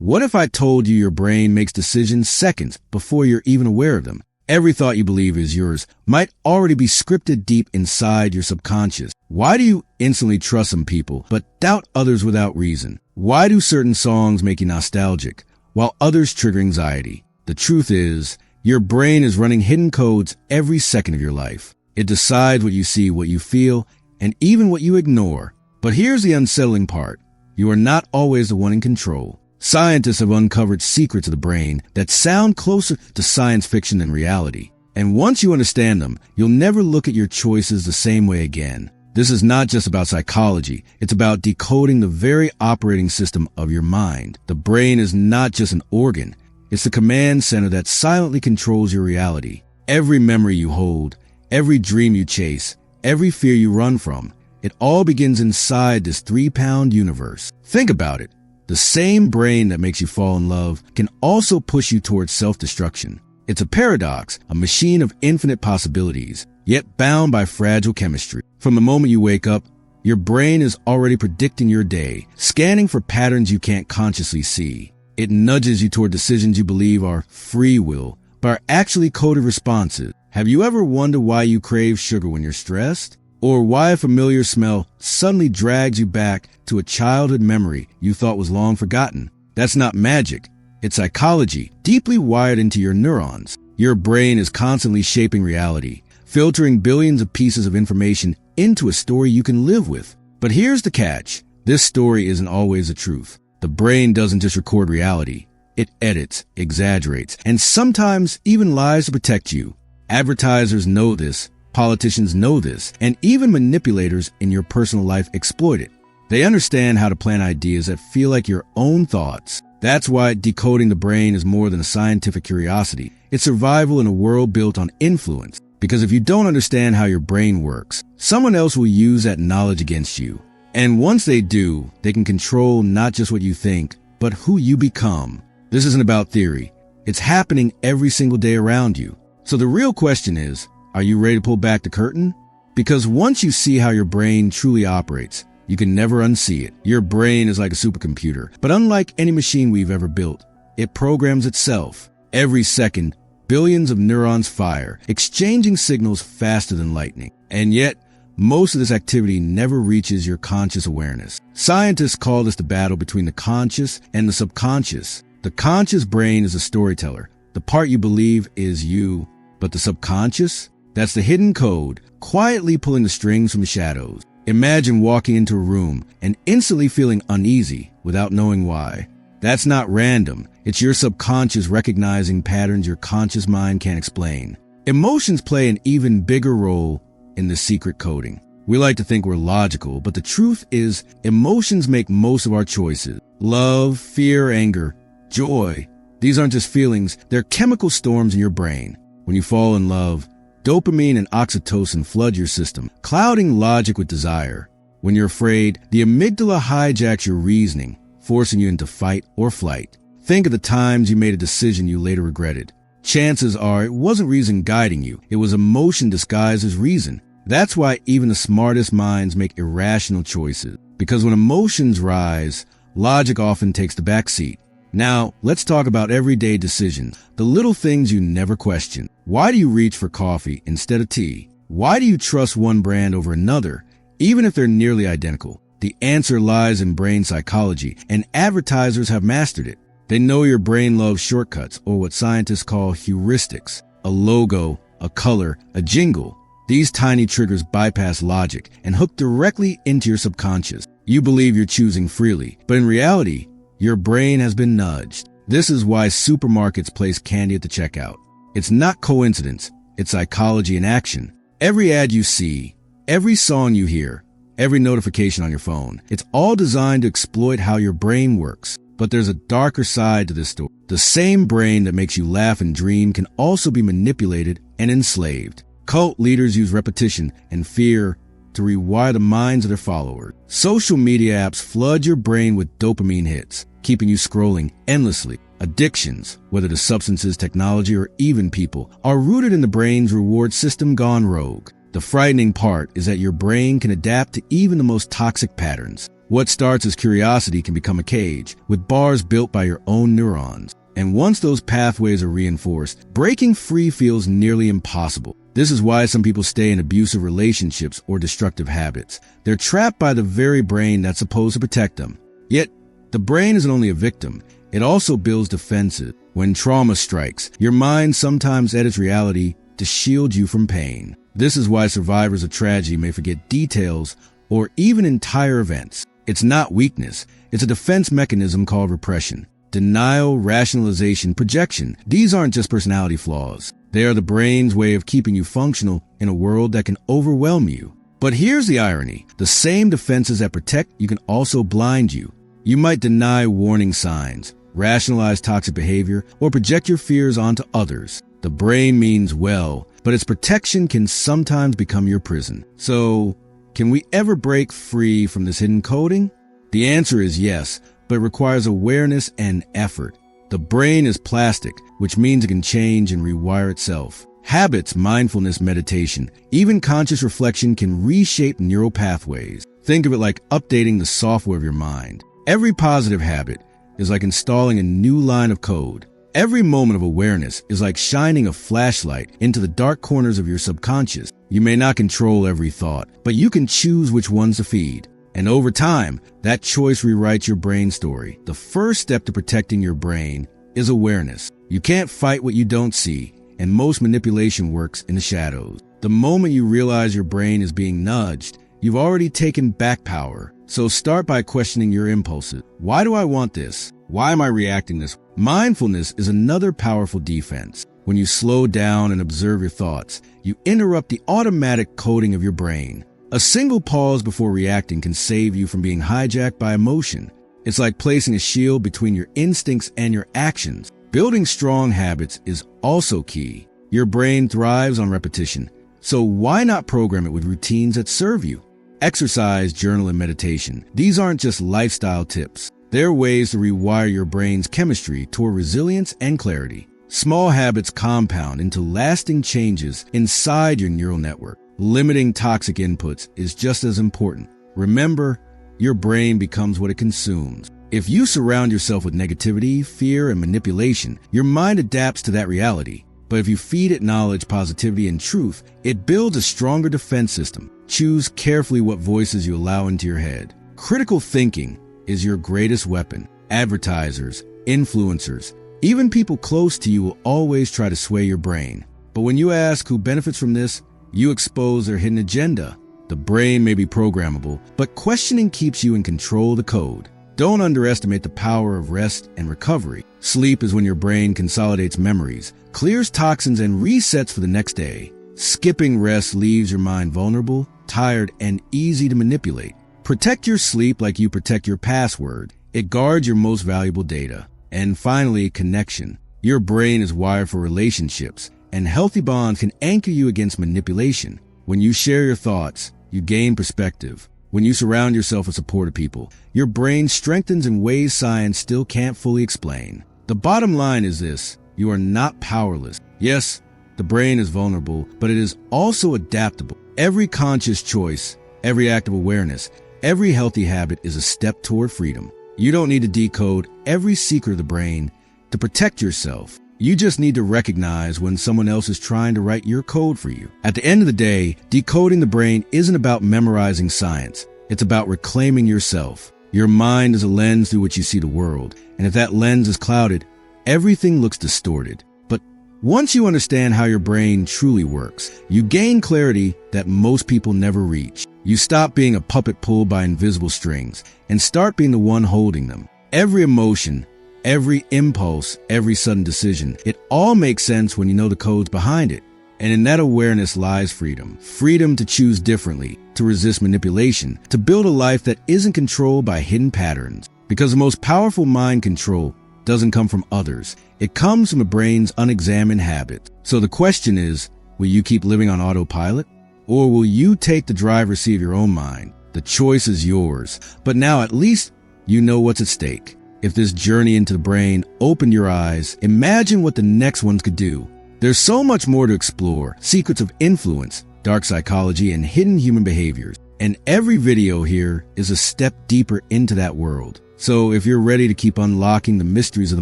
What if I told you your brain makes decisions seconds before you're even aware of them? Every thought you believe is yours might already be scripted deep inside your subconscious. Why do you instantly trust some people but doubt others without reason? Why do certain songs make you nostalgic while others trigger anxiety? The truth is, your brain is running hidden codes every second of your life. It decides what you see, what you feel, and even what you ignore. But here's the unsettling part. You are not always the one in control. Scientists have uncovered secrets of the brain that sound closer to science fiction than reality. And once you understand them, you'll never look at your choices the same way again. This is not just about psychology. It's about decoding the very operating system of your mind. The brain is not just an organ. It's the command center that silently controls your reality. Every memory you hold, every dream you chase, every fear you run from, it all begins inside this 3-pound universe. Think about it. The same brain that makes you fall in love can also push you towards self-destruction. It's a paradox, a machine of infinite possibilities, yet bound by fragile chemistry. From the moment you wake up, your brain is already predicting your day, scanning for patterns you can't consciously see. It nudges you toward decisions you believe are free will, but are actually coded responses. Have you ever wondered why you crave sugar when you're stressed? Or why a familiar smell suddenly drags you back to a childhood memory you thought was long forgotten? That's not magic. It's psychology, deeply wired into your neurons. Your brain is constantly shaping reality, filtering billions of pieces of information into a story you can live with. But here's the catch. This story isn't always the truth. The brain doesn't just record reality. It edits, exaggerates, and sometimes even lies to protect you. Advertisers know this. Politicians know this, and even manipulators in your personal life exploit it. They understand how to plant ideas that feel like your own thoughts. That's why decoding the brain is more than a scientific curiosity. It's survival in a world built on influence. Because if you don't understand how your brain works, someone else will use that knowledge against you. And once they do, they can control not just what you think, but who you become. This isn't about theory. It's happening every single day around you. So the real question is, are you ready to pull back the curtain? Because once you see how your brain truly operates, you can never unsee it. Your brain is like a supercomputer, but unlike any machine we've ever built, it programs itself. Every second, billions of neurons fire, exchanging signals faster than lightning. And yet, most of this activity never reaches your conscious awareness. Scientists call this the battle between the conscious and the subconscious. The conscious brain is a storyteller. The part you believe is you. But the subconscious? That's the hidden code, quietly pulling the strings from the shadows. Imagine walking into a room and instantly feeling uneasy without knowing why. That's not random. It's your subconscious recognizing patterns your conscious mind can't explain. Emotions play an even bigger role in the secret coding. We like to think we're logical, but the truth is emotions make most of our choices. Love, fear, anger, joy. These aren't just feelings, they're chemical storms in your brain. When you fall in love, dopamine and oxytocin flood your system, clouding logic with desire. When you're afraid, the amygdala hijacks your reasoning, forcing you into fight or flight. Think of the times you made a decision you later regretted. Chances are it wasn't reason guiding you, it was emotion disguised as reason. That's why even the smartest minds make irrational choices. Because when emotions rise, logic often takes the back seat. Now, let's talk about everyday decisions, the little things you never question. Why do you reach for coffee instead of tea? Why do you trust one brand over another, even if they're nearly identical? The answer lies in brain psychology, and advertisers have mastered it. They know your brain loves shortcuts, or what scientists call heuristics. A logo, a color, a jingle. These tiny triggers bypass logic and hook directly into your subconscious. You believe you're choosing freely, but in reality, your brain has been nudged. This is why supermarkets place candy at the checkout. It's not coincidence. It's psychology in action. Every ad you see, every song you hear, every notification on your phone, it's all designed to exploit how your brain works. But there's a darker side to this story. The same brain that makes you laugh and dream can also be manipulated and enslaved. Cult leaders use repetition and fear to rewire the minds of their followers. Social media apps flood your brain with dopamine hits, keeping you scrolling endlessly. Addictions, whether to substances, technology, or even people, are rooted in the brain's reward system gone rogue. The frightening part is that your brain can adapt to even the most toxic patterns. What starts as curiosity can become a cage, with bars built by your own neurons. And once those pathways are reinforced, breaking free feels nearly impossible. This is why some people stay in abusive relationships or destructive habits. They're trapped by the very brain that's supposed to protect them. Yet, the brain isn't only a victim, it also builds defenses. When trauma strikes, your mind sometimes edits reality to shield you from pain. This is why survivors of tragedy may forget details or even entire events. It's not weakness, it's a defense mechanism called repression. Denial, rationalization, projection. These aren't just personality flaws. They are the brain's way of keeping you functional in a world that can overwhelm you. But here's the irony. The same defenses that protect you can also blind you. You might deny warning signs, rationalize toxic behavior, or project your fears onto others. The brain means well, but its protection can sometimes become your prison. So, can we ever break free from this hidden coding? The answer is yes, but it requires awareness and effort. The brain is plastic, which means it can change and rewire itself. Habits, mindfulness, meditation, even conscious reflection can reshape neural pathways. Think of it like updating the software of your mind. Every positive habit is like installing a new line of code. Every moment of awareness is like shining a flashlight into the dark corners of your subconscious. You may not control every thought, but you can choose which ones to feed. And over time, that choice rewrites your brain story. The first step to protecting your brain is awareness. You can't fight what you don't see, and most manipulation works in the shadows. The moment you realize your brain is being nudged, you've already taken back power. So start by questioning your impulses. Why do I want this? Why am I reacting this? Mindfulness is another powerful defense. When you slow down and observe your thoughts, you interrupt the automatic coding of your brain. A single pause before reacting can save you from being hijacked by emotion. It's like placing a shield between your instincts and your actions. Building strong habits is also key. Your brain thrives on repetition, so why not program it with routines that serve you? Exercise, journal, and meditation. These aren't just lifestyle tips. They're ways to rewire your brain's chemistry toward resilience and clarity. Small habits compound into lasting changes inside your neural network. Limiting toxic inputs is just as important. Remember, your brain becomes what it consumes. If you surround yourself with negativity, fear, and manipulation, your mind adapts to that reality. But if you feed it knowledge, positivity, and truth, it builds a stronger defense system. Choose carefully what voices you allow into your head. Critical thinking is your greatest weapon. Advertisers, influencers, even people close to you will always try to sway your brain. But when you ask who benefits from this, you expose their hidden agenda. The brain may be programmable, but questioning keeps you in control of the code. Don't underestimate the power of rest and recovery. Sleep is when your brain consolidates memories, clears toxins, and resets for the next day. Skipping rest leaves your mind vulnerable, tired, and easy to manipulate. Protect your sleep like you protect your password. It guards your most valuable data. And finally, connection. Your brain is wired for relationships, and healthy bonds can anchor you against manipulation. When you share your thoughts, you gain perspective. When you surround yourself with supportive people, your brain strengthens in ways science still can't fully explain. The bottom line is this: you are not powerless. Yes, the brain is vulnerable, but it is also adaptable. Every conscious choice, every act of awareness, every healthy habit is a step toward freedom. You don't need to decode every secret of the brain to protect yourself. You just need to recognize when someone else is trying to write your code for you. At the end of the day, decoding the brain isn't about memorizing science. It's about reclaiming yourself. Your mind is a lens through which you see the world, and if that lens is clouded, everything looks distorted. But once you understand how your brain truly works, you gain clarity that most people never reach. You stop being a puppet pulled by invisible strings and start being the one holding them. Every emotion, every impulse, every sudden decision, it all makes sense when you know the codes behind it. And in that awareness lies freedom. Freedom to choose differently, to resist manipulation, to build a life that isn't controlled by hidden patterns. Because the most powerful mind control doesn't come from others. It comes from the brain's unexamined habits. So the question is, will you keep living on autopilot? Or will you take the driver's seat of your own mind? The choice is yours. But now at least you know what's at stake. If this journey into the brain opened your eyes, imagine what the next ones could do. There's so much more to explore. Secrets of influence, dark psychology, and hidden human behaviors. And every video here is a step deeper into that world. So if you're ready to keep unlocking the mysteries of the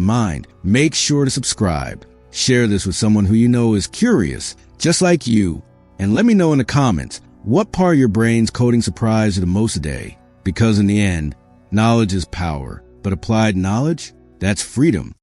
mind, make sure to subscribe. Share this with someone who you know is curious, just like you. And let me know in the comments, what part of your brain's coding surprised you the most today? Because in the end, knowledge is power, but applied knowledge, that's freedom.